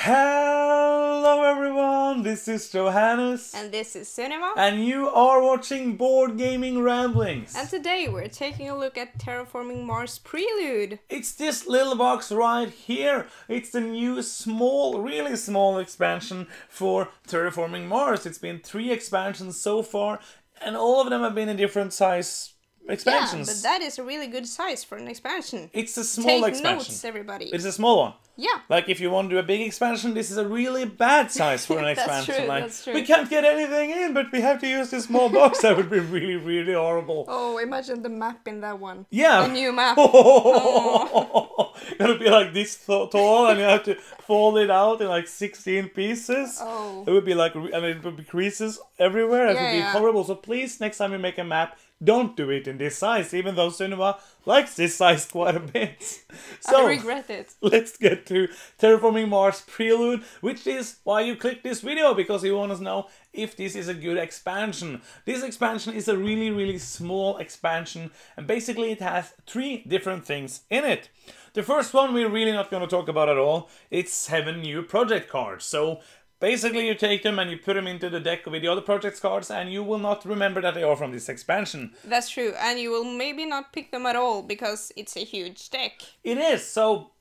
Hello everyone, this is Johannes. And this is Cinema. And you are watching Board Gaming Ramblings. And today we're taking a look at Terraforming Mars Prelude. It's this little box right here. It's the new really small expansion for Terraforming Mars. It's been 3 expansions so far, and all of them have been in different size expansions. Yeah, but that is a really good size for an expansion. It's a small expansion. Take notes, everybody. It's a small one. Yeah. Like if you want to do a big expansion, this is a really bad size for an expansion. True, like, that's true. we can't get anything in, but we have to use this small box. That would be really, really horrible. Oh, imagine the map in that one. Yeah. A new map. It'll be like this tall, and you have to fold it out in like 16 pieces. Oh. It would be like, and it would be creases everywhere. It would be horrible. So please, next time you make a map, don't do it in this size, even though Cinema likes this size quite a bit. So, I regret it. Let's get to Terraforming Mars Prelude, which is why you clicked this video, because you want to know if this is a good expansion. This expansion is a really, really small expansion, and basically it has 3 different things in it. The first one we're really not going to talk about at all. It's 7 new project cards. So basically, you take them and you put them into the deck with the other project cards, and you will not remember that they are from this expansion. That's true, and you will maybe not pick them at all, because it's a huge deck. It is, so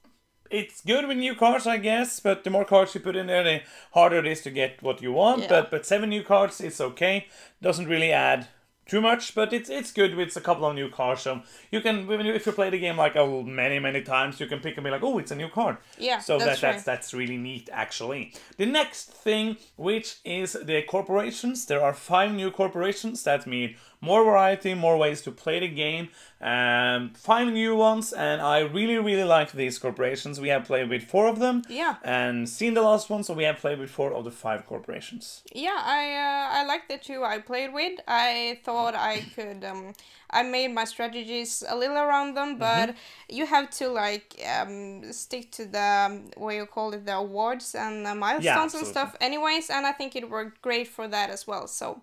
it's good with new cards, I guess, but the more cards you put in there, the harder it is to get what you want. Yeah. But 7 new cards, it's okay. Doesn't really add too much, but it's good with a couple of new cards. So you can, if you play the game like many times, you can pick and be like, oh, it's a new card. Yeah, so that's that's really neat, actually. The next thing, which is the corporations. There are 5 new corporations. That means more variety, more ways to play the game. 5 new ones, and I really like these corporations. We have played with 4 of them. Yeah. And seen the last one, so we have played with 4 of the 5 corporations. Yeah, I like the 2 I played with. I thought I could, I made my strategies a little around them, but you have to like stick to the, what you call it, the awards and the milestones and stuff anyways, and I think it worked great for that as well. So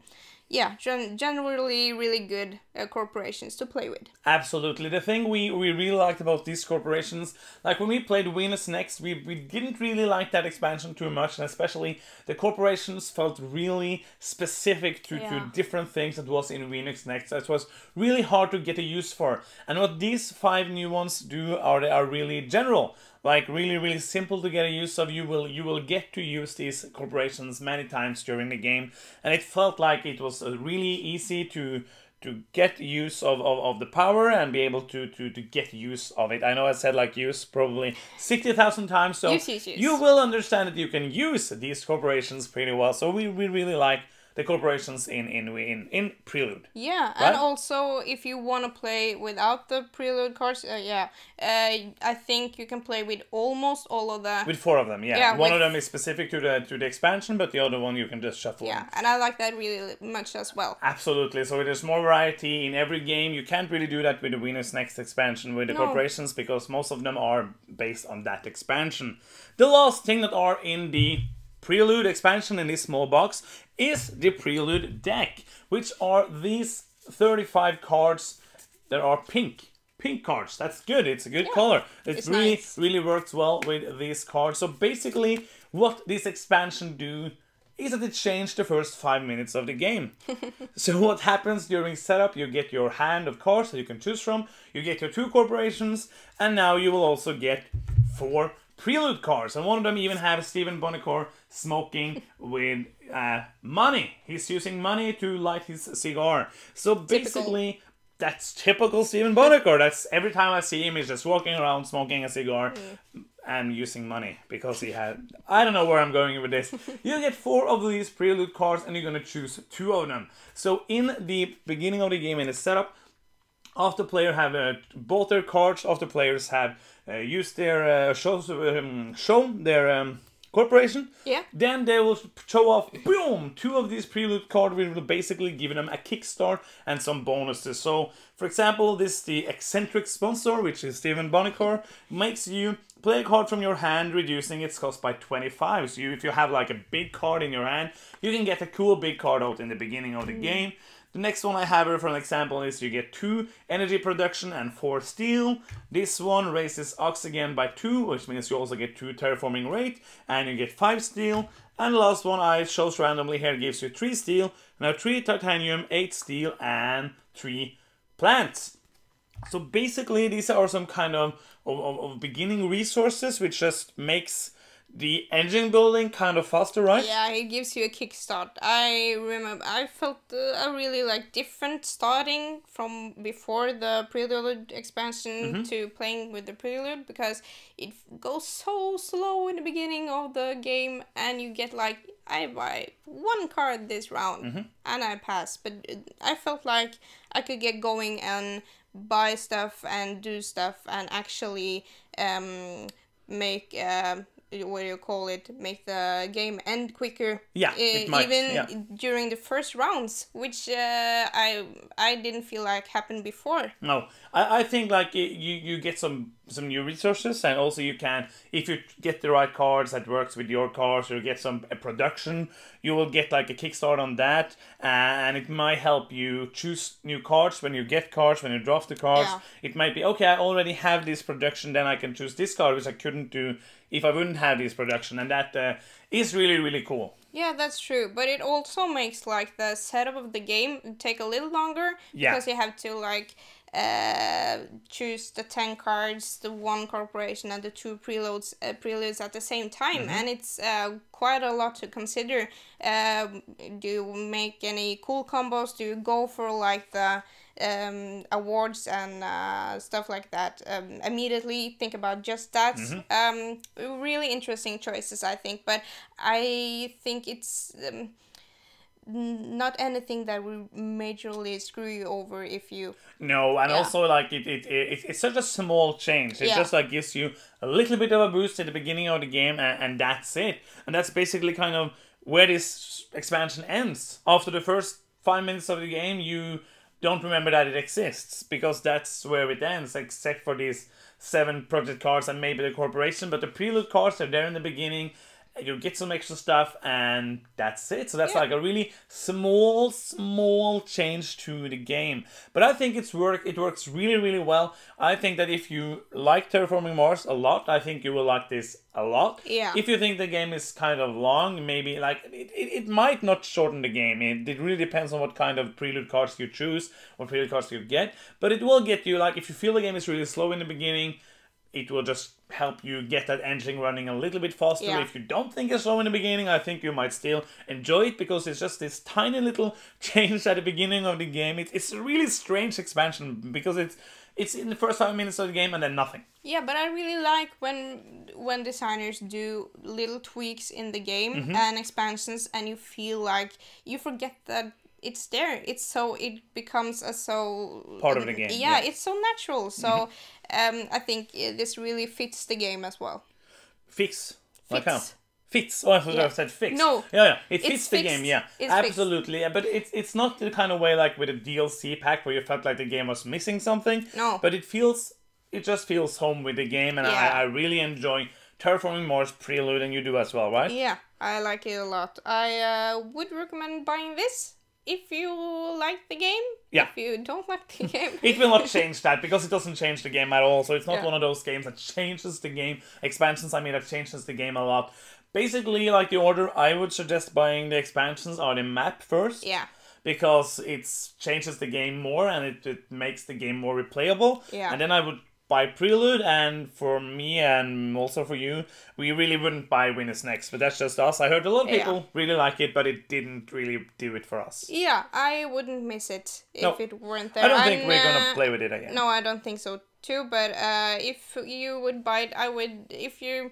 yeah, generally really good corporations to play with. Absolutely. The thing we really liked about these corporations, like when we played Venus Next, we didn't really like that expansion too much, and especially the corporations felt really specific to different things that was in Venus Next. That was really hard to get a use for. And what these 5 new ones do are they are really general. Like really simple to get a use of. You will get to use these corporations many times during the game, and it felt like it was really easy to get use of the power and be able to get use of it. I know I said like use probably 60,000 times, so use. You will understand that you can use these corporations pretty well. So we really like the corporations in Prelude. Yeah, right? and also if you want to play without the Prelude cards, I think you can play with almost all of the... With 4 of them, yeah. One of them is specific to the expansion, but the other one you can just shuffle. Yeah, and I like that really much as well. Absolutely, so there's more variety in every game. You can't really do that with the Venus Next expansion with the corporations, because most of them are based on that expansion. The last thing that are in the Prelude expansion in this small box is the Prelude Deck, which are these 35 cards that are pink cards. That's good. It's a good color. It really works well with these cards. So basically what this expansion do is that it changed the first 5 minutes of the game. So what happens during setup, you get your hand of cards that you can choose from, you get your 2 corporations, and now you will also get 4 Prelude cards, and one of them even have Stephen Bonnicore smoking with money. He's using money to light his cigar. So basically, that's typical Stephen Bonnicore. That's every time I see him, he's just walking around smoking a cigar and using money, because he had... I don't know where I'm going with this. You get 4 of these Prelude cards, and you're gonna choose 2 of them. So in the beginning of the game, in the setup, after players have bought their cards, after players have used their shown their corporation, then they will show off, boom, 2 of these Prelude cards will basically give them a kickstart and some bonuses. So, for example, this the eccentric sponsor, which is Stephen Bonnicore, makes you play a card from your hand, reducing its cost by 25. So if you have like a big card in your hand, you can get a cool big card out in the beginning of the game. The next one I have here for an example is you get 2 energy production and 4 steel. This one raises oxygen by 2, which means you also get 2 terraforming rate, and you get 5 steel. And the last one I chose randomly here gives you 3 steel, now 3 titanium, 8 steel, and 3 plants. So basically these are some kind of beginning resources, which just makes the engine building kind of faster, right? Yeah, it gives you a kickstart. I remember I felt a really like different starting from before the Prelude expansion to playing with the Prelude, because it goes so slow in the beginning of the game, and you get like, I buy 1 card this round and I pass. But I felt like I could get going and buy stuff and do stuff and actually make what do you call it, make the game end quicker. Yeah, it might, even during the first rounds, which I didn't feel like happened before. No, I think like you get some new resources, and also you can, if you get the right cards that works with your cards, or you get some production, you will get like a kickstart on that, and it might help you choose new cards when you get cards, when you draft the cards. Yeah. It might be, okay, I already have this production, then I can choose this card, which I couldn't do if I wouldn't have this production, and that is really, really cool. Yeah, that's true, but it also makes like the setup of the game take a little longer, because you have to like choose the 10 cards, the 1 corporation, and the 2 preludes at the same time, and it's quite a lot to consider. Do you make any cool combos? Do you go for like the awards and stuff like that? Immediately think about just that. Really interesting choices, I think, but I think it's not anything that will majorly screw you over if you... No, and also like it's such a small change. It just like gives you a little bit of a boost at the beginning of the game, and that's it. And that's basically kind of where this expansion ends. After the first 5 minutes of the game, you don't remember that it exists, because that's where it ends, except for these 7 project cards and maybe the corporation. But the prelude cards are there in the beginning. You get some extra stuff, and that's it. So that's like a really small change to the game. But I think it works really, really well. I think that if you like Terraforming Mars a lot, I think you will like this a lot. Yeah. If you think the game is kind of long, maybe like it might not shorten the game. It really depends on what kind of prelude cards you choose, what prelude cards you get. But it will get you, like, if you feel the game is really slow in the beginning, it will just help you get that engine running a little bit faster. Yeah. If you don't think it's slow in the beginning, I think you might still enjoy it, because it's just this tiny little change at the beginning of the game. It's a really strange expansion, because it's in the first 5 minutes of the game and then nothing. Yeah, but I really like when designers do little tweaks in the game and expansions, and you feel like you forget that it's there. It becomes a part of the game. Yeah, it's so natural. So I think this really fits the game as well. Fits. Like how? Fits. Oh, I thought I said fix. No. Yeah. It fits the game. Yeah, it's absolutely. Yeah, but it's not the kind of way like with a DLC pack where you felt like the game was missing something. No. But it just feels home with the game, and I really enjoy Terraforming Mars Prelude, and you do as well, right? Yeah, I like it a lot. I would recommend buying this if you like the game. Yeah. If you don't like the game. It will not change that, because it doesn't change the game at all. So it's not one of those games that changes the game. Expansions, I mean, that changes the game a lot. Basically, like the order, I would suggest buying the expansions or the map first. Yeah. Because it changes the game more, and it makes the game more replayable. Yeah. And then I would buy Prelude, and for me and also for you, we really wouldn't buy Winners Next, but that's just us. I heard a lot of people really like it, but it didn't really do it for us. Yeah, I wouldn't miss it if it weren't there. I don't think we're gonna play with it again. No, I don't think so too, but if you would buy it, I would, if you're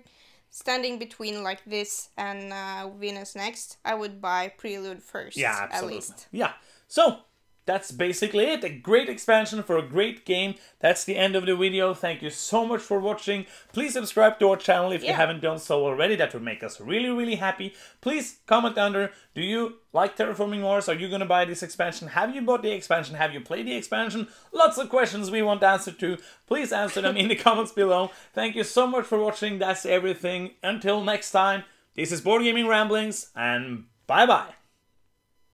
standing between like this and Winners Next, I would buy Prelude first. Yeah, absolutely. At least. Yeah, so that's basically it. A great expansion for a great game. That's the end of the video. Thank you so much for watching. Please subscribe to our channel if you haven't done so already. That would make us really, really happy. Please comment under. Do you like Terraforming Mars? Are you going to buy this expansion? Have you bought the expansion? Have you played the expansion? Lots of questions we want answered to. Please answer them in the comments below. Thank you so much for watching. That's everything. Until next time, this is Board Gaming Ramblings, and bye-bye.